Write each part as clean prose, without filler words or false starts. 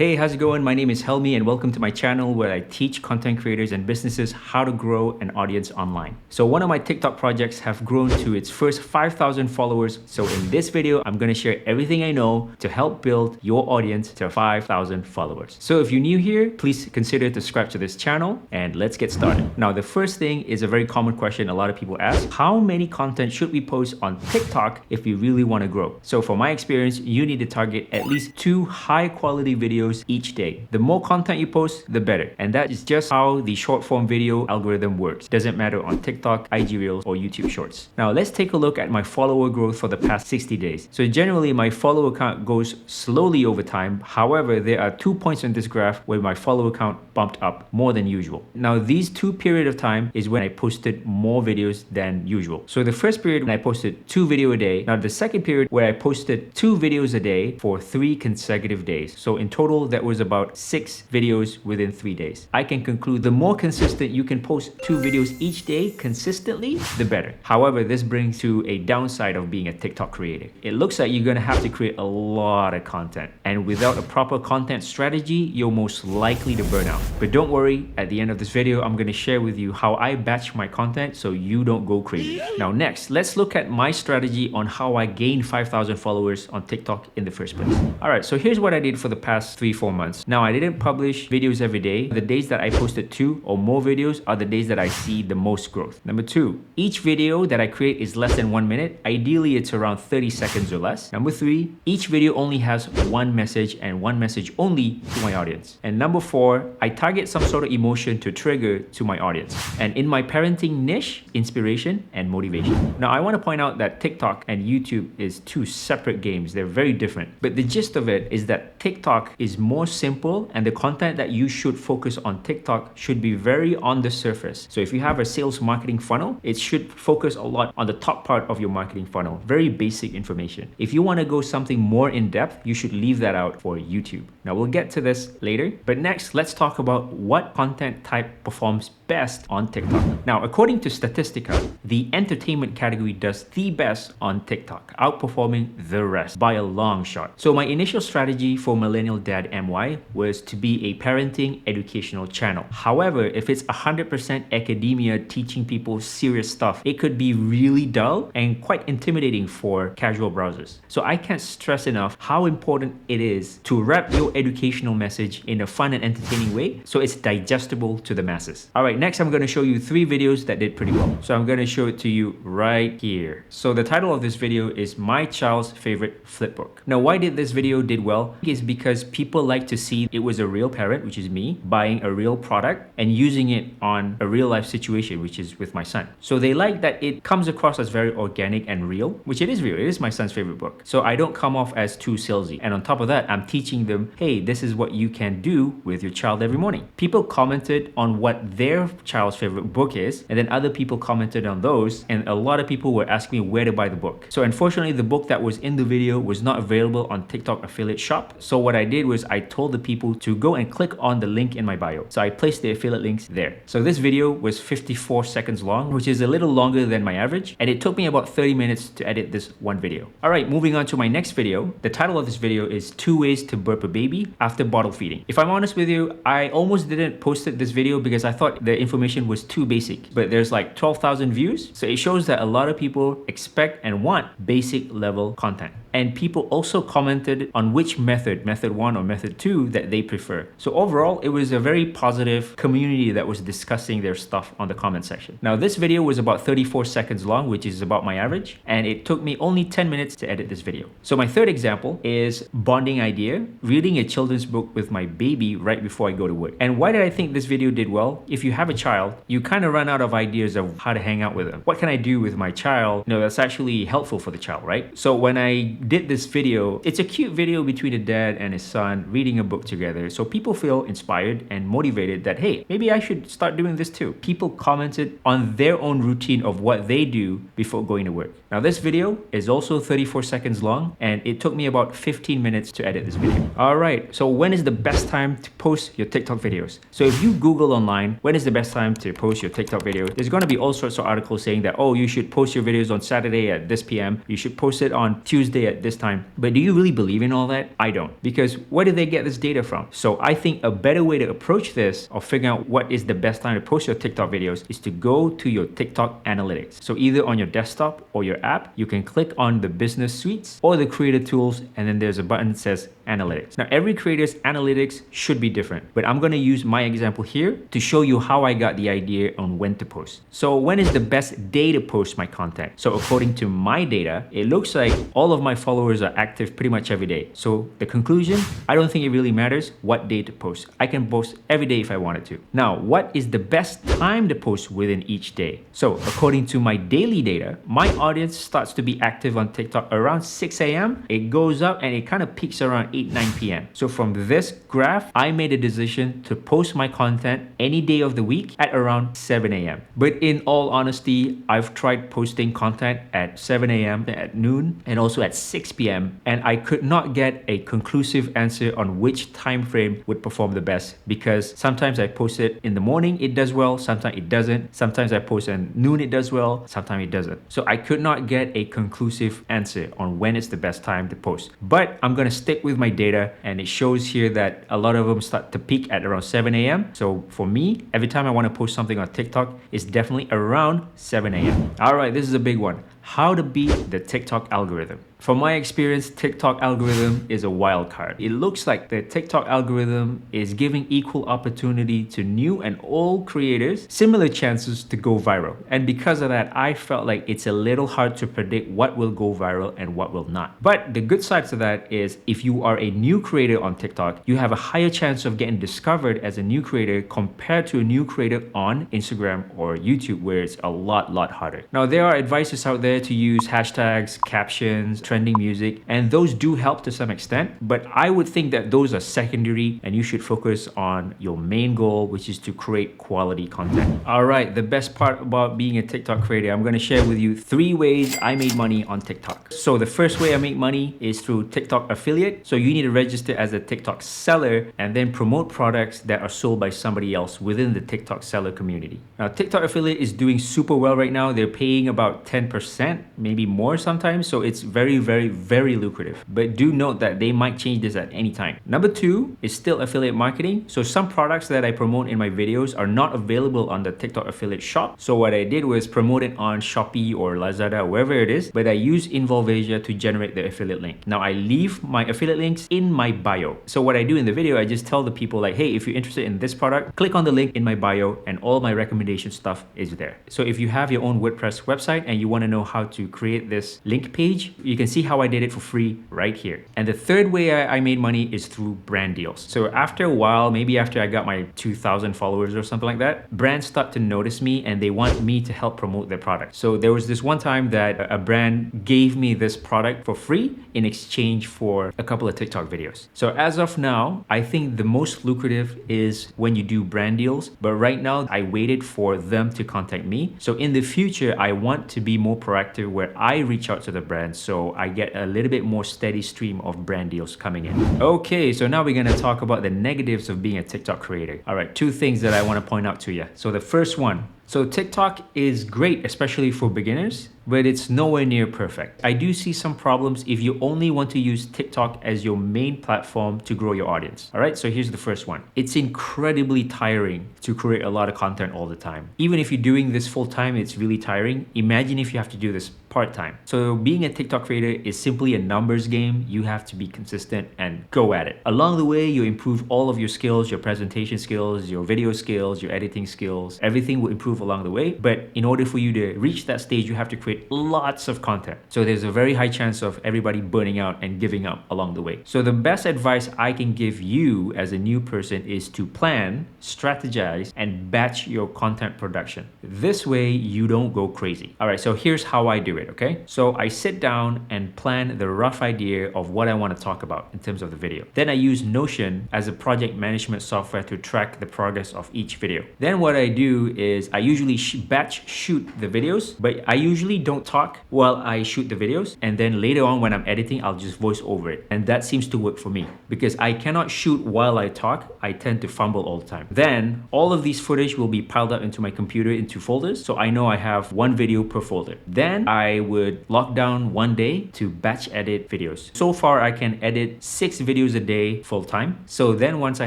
Hey, how's it going? My name is Helmi and welcome to my channel where I teach content creators and businesses how to grow an audience online. So one of my TikTok projects have grown to its first 5,000 followers. So in this video, I'm going to share everything I know to help build your audience to 5,000 followers. So if you're new here, please consider to subscribe to this channel and let's get started. Now, the first thing is a very common question a lot of people ask. How many content should we post on TikTok if we really want to grow? So from my experience, you need to target at least 2 high quality videos each day. The more content you post, the better. And that is just how the short form video algorithm works. Doesn't matter on TikTok, IG Reels, or YouTube Shorts. Now let's take a look at my follower growth for the past 60 days. So generally my follower count goes slowly over time. However, there are 2 points on this graph where my follower count bumped up more than usual. Now these 2 periods of time is when I posted more videos than usual. So the first period when I posted 2 videos a day. Now the second period where I posted 2 videos a day for 3 consecutive days. So in total that was about 6 videos within 3 days. I can conclude the more consistent you can post 2 videos each day consistently, the better. However, this brings to a downside of being a TikTok creator. It looks like you're gonna have to create a lot of content, and without a proper content strategy, you're most likely to burn out. But don't worry, at the end of this video, I'm gonna share with you how I batch my content so you don't go crazy. Now next, let's look at my strategy on how I gained 5,000 followers on TikTok in the first place. Alright, so here's what I did for the past 3-4 months. Now, I didn't publish videos every day. The days that I posted 2 or more videos are the days that I see the most growth. Number 2, each video that I create is less than 1 minute. Ideally, it's around 30 seconds or less. Number 3, each video only has one message and one message only to my audience. And number 4, I target some sort of emotion to trigger to my audience. And in my parenting niche, inspiration and motivation. Now, I want to point out that TikTok and YouTube is 2 separate games. They're very different. But the gist of it is that TikTok is more simple, and the content that you should focus on TikTok should be very on the surface. So if you have a sales marketing funnel, it should focus a lot on the top part of your marketing funnel. Very basic information. If you want to go something more in depth, you should leave that out for YouTube. Now we'll get to this later, but next let's talk about what content type performs best on TikTok. Now, according to Statistica, the entertainment category does the best on TikTok, outperforming the rest by a long shot. So my initial strategy for Millennial Dad MY was to be a parenting educational channel. However, if it's 100% academia teaching people serious stuff, it could be really dull and quite intimidating for casual browsers. So I can't stress enough how important it is to wrap your educational message in a fun and entertaining way so it's digestible to the masses. All right, next I'm going to show you 3 videos that did pretty well. So I'm going to show it to you right here. So the title of this video is My Child's Favorite Flipbook. Now, why did this video did well? It's because people like to see it was a real parent, which is me, buying a real product and using it on a real life situation, which is with my son. So they like that it comes across as very organic and real, which it is real. It is my son's favorite book. So I don't come off as too salesy. And on top of that, I'm teaching them, hey, this is what you can do with your child every morning. People commented on what their child's favorite book is, and then other people commented on those, and a lot of people were asking me where to buy the book. So unfortunately, the book that was in the video was not available on TikTok affiliate shop. So what I did was I told the people to go and click on the link in my bio. So I placed the affiliate links there. So this video was 54 seconds long, which is a little longer than my average, and it took me about 30 minutes to edit this one video. All right, moving on to my next video. The title of this video is 2 ways to burp a baby after bottle feeding. If I'm honest with you, I almost didn't post this video because I thought the information was too basic, but there's like 12,000 views. So it shows that a lot of people expect and want basic level content. And people also commented on which method 1 or method 2 that they prefer. So overall, it was a very positive community that was discussing their stuff on the comment section. Now this video was about 34 seconds long, which is about my average, and it took me only 10 minutes to edit this video. So my third example is bonding idea, reading a children's book with my baby right before I go to work. And why did I think this video did well? If you have a child, you kind of run out of ideas of how to hang out with them. What can I do with my child? That's actually helpful for the child, right? So when I did this video, it's a cute video between a dad and his son reading a book together. So people feel inspired and motivated that, hey, maybe I should start doing this too. People commented on their own routine of what they do before going to work. Now this video is also 34 seconds long, and it took me about 15 minutes to edit this video. All right, so when is the best time to post your TikTok videos? So if you Google online, when is the best time to post your TikTok video? There's going to be all sorts of articles saying that, oh, you should post your videos on Saturday at this PM. You should post it on Tuesday at this time. But do you really believe in all that? I don't. Because where do they get this data from? So I think a better way to approach this or figure out what is the best time to post your TikTok videos is to go to your TikTok analytics. So either on your desktop or your app, you can click on the business suites or the creator tools, and then there's a button that says analytics. Now every creator's analytics should be different, but I'm going to use my example here to show you how I got the idea on when to post. So when is the best day to post my content? So according to my data, it looks like all of my followers are active pretty much every day. So the conclusion, I don't think it really matters what day to post. I can post every day if I wanted to. Now, what is the best time to post within each day? So according to my daily data, my audience starts to be active on TikTok around 6 a.m. It goes up and it kind of peaks around 9 p.m. So from this graph, I made a decision to post my content any day of the week at around 7 a.m. But in all honesty, I've tried posting content at 7 a.m., at noon, and also at 6 p.m. And I could not get a conclusive answer on which time frame would perform the best, because sometimes I post it in the morning, it does well, sometimes it doesn't. Sometimes I post at noon, it does well, sometimes it doesn't. So I could not get a conclusive answer on when it's the best time to post. But I'm gonna stick with my data, and it shows here that a lot of them start to peak at around 7 a.m. So for me, every time I want to post something on TikTok, it's definitely around 7 a.m. All right, this is a big one. How to beat the TikTok algorithm. From my experience, TikTok algorithm is a wild card. It looks like the TikTok algorithm is giving equal opportunity to new and old creators, similar chances to go viral. And because of that, I felt like it's a little hard to predict what will go viral and what will not. But the good side to that is if you are a new creator on TikTok, you have a higher chance of getting discovered as a new creator compared to a new creator on Instagram or YouTube, where it's a lot harder. Now, there are advices out there to use hashtags, captions, trending music, and those do help to some extent, but I would think that those are secondary and you should focus on your main goal, which is to create quality content. All right, the best part about being a TikTok creator, I'm going to share with you 3 ways I made money on TikTok. So the first way I make money is through TikTok affiliate. So you need to register as a TikTok seller and then promote products that are sold by somebody else within the TikTok seller community. Now, TikTok affiliate is doing super well right now. They're paying about 10%, maybe more sometimes. So it's very lucrative. But do note that they might change this at any time. Number 2 is still affiliate marketing. So some products that I promote in my videos are not available on the TikTok affiliate shop. So what I did was promote it on Shopee or Lazada, wherever it is, but I use Involvasia to generate the affiliate link. Now I leave my affiliate links in my bio. So what I do in the video, I just tell the people like, hey, if you're interested in this product, click on the link in my bio and all my recommendation stuff is there. So if you have your own WordPress website and you want to know how to create this link page, you can see how I did it for free right here. And the third way I made money is through brand deals. So after a while, maybe after I got my 2,000 followers or something like that, brands start to notice me and they want me to help promote their product. So there was this one time that a brand gave me this product for free in exchange for a couple of TikTok videos. So as of now, I think the most lucrative is when you do brand deals. But right now, I waited for them to contact me. So in the future, I want to be more proactive where I reach out to the brand so I get a little bit more steady stream of brand deals coming in. Okay, so now we're gonna talk about the negatives of being a TikTok creator. All right, 2 things that I wanna point out to you. So the first one, so TikTok is great, especially for beginners, but it's nowhere near perfect. I do see some problems if you only want to use TikTok as your main platform to grow your audience. All right, so here's the first one. It's incredibly tiring to create a lot of content all the time. Even if you're doing this full time, it's really tiring. Imagine if you have to do this part-time. So being a TikTok creator is simply a numbers game. You have to be consistent and go at it. Along the way, you improve all of your skills, your presentation skills, your video skills, your editing skills. Everything will improve along the way. But in order for you to reach that stage, you have to create lots of content. So there's a very high chance of everybody burning out and giving up along the way. So the best advice I can give you as a new person is to plan, strategize, and batch your content production. This way you don't go crazy. All right, so here's how I do it, okay? So I sit down and plan the rough idea of what I want to talk about in terms of the video. Then I use Notion as a project management software to track the progress of each video. Then what I do is I usually batch shoot the videos, but I usually don't talk while I shoot the videos. And then later on when I'm editing, I'll just voice over it. And that seems to work for me because I cannot shoot while I talk. I tend to fumble all the time. Then all of these footage will be piled up into my computer into folders. So I know I have one video per folder. Then I would lock down one day to batch edit videos. So far, I can edit 6 videos a day full time. So then once I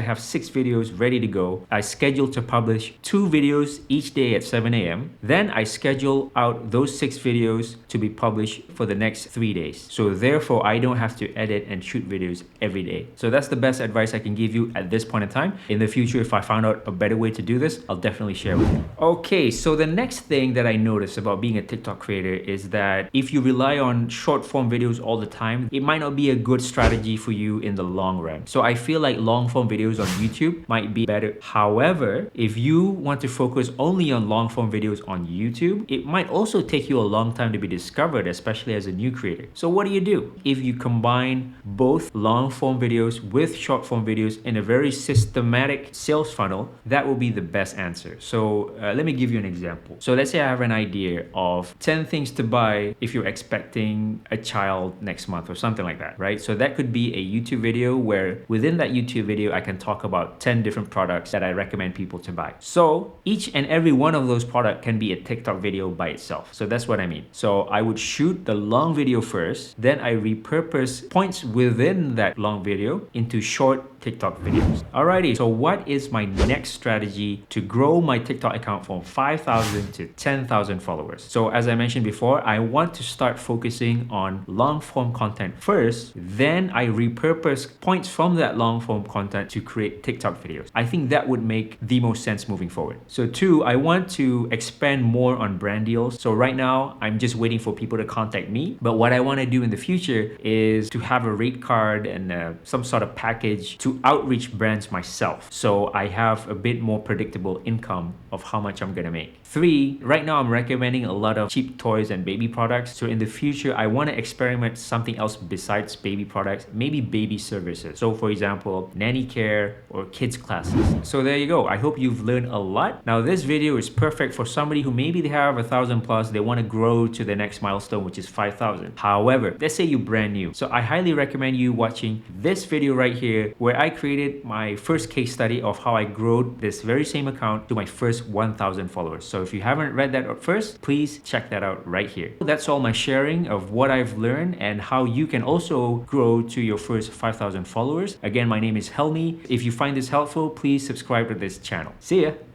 have 6 videos ready to go, I schedule to publish 2 videos each day at 7 a.m. Then I schedule out those 6 videos to be published for the next 3 days. So therefore, I don't have to edit and shoot videos every day. So that's the best advice I can give you at this point in time. In the future, if I found out a better way to do this, I'll definitely share with you. Okay, so the next thing that I noticed about being a TikTok creator is that if you rely on short form videos all the time, it might not be a good strategy for you in the long run. So I feel like long form videos on YouTube might be better. However, if you want to focus only on long form videos on YouTube, it might also take you a long time to be discovered, especially as a new creator. So what do? If you combine both long form videos with short form videos in a very systematic sales funnel, that will be the best answer. So let me give you an example. So let's say I have an idea of 10 things to buy if you're expecting a child next month or something like that, right? So that could be a YouTube video where within that YouTube video, I can talk about 10 different products that I recommend people to buy. So each and every one of those products can be a TikTok video by itself. So that's what I mean. So I would shoot the long video first, then I repurpose points within that long video into short TikTok videos. Alrighty, so what is my next strategy to grow my TikTok account from 5,000 to 10,000 followers? So as I mentioned before, I want to start focusing on long form content first, then I repurpose points from that long form content to create TikTok videos. I think that would make the most sense moving forward. So 2, I want to expand more on brand deals. So right now, I'm just waiting for people to contact me. But what I want to do in the future is to have a rate card and some sort of package to outreach brands myself. So I have a bit more predictable income of how much I'm gonna make. 3, right now I'm recommending a lot of cheap toys and baby products. So in the future, I want to experiment something else besides baby products, maybe baby services. So for example, nanny care or kids classes. So there you go. I hope you've learned a lot. Now this video is perfect for somebody who maybe they have 1,000 plus, they want to grow to the next milestone, which is 5,000. However, let's say you're brand new. So I highly recommend you watching this video right here, where I created my first case study of how I grew this very same account to my first 1,000 followers. So if you haven't read that first, please check that out right here. That's all my sharing of what I've learned and how you can also grow to your first 5,000 followers. Again, my name is Helmi. If you find this helpful, please subscribe to this channel. See ya.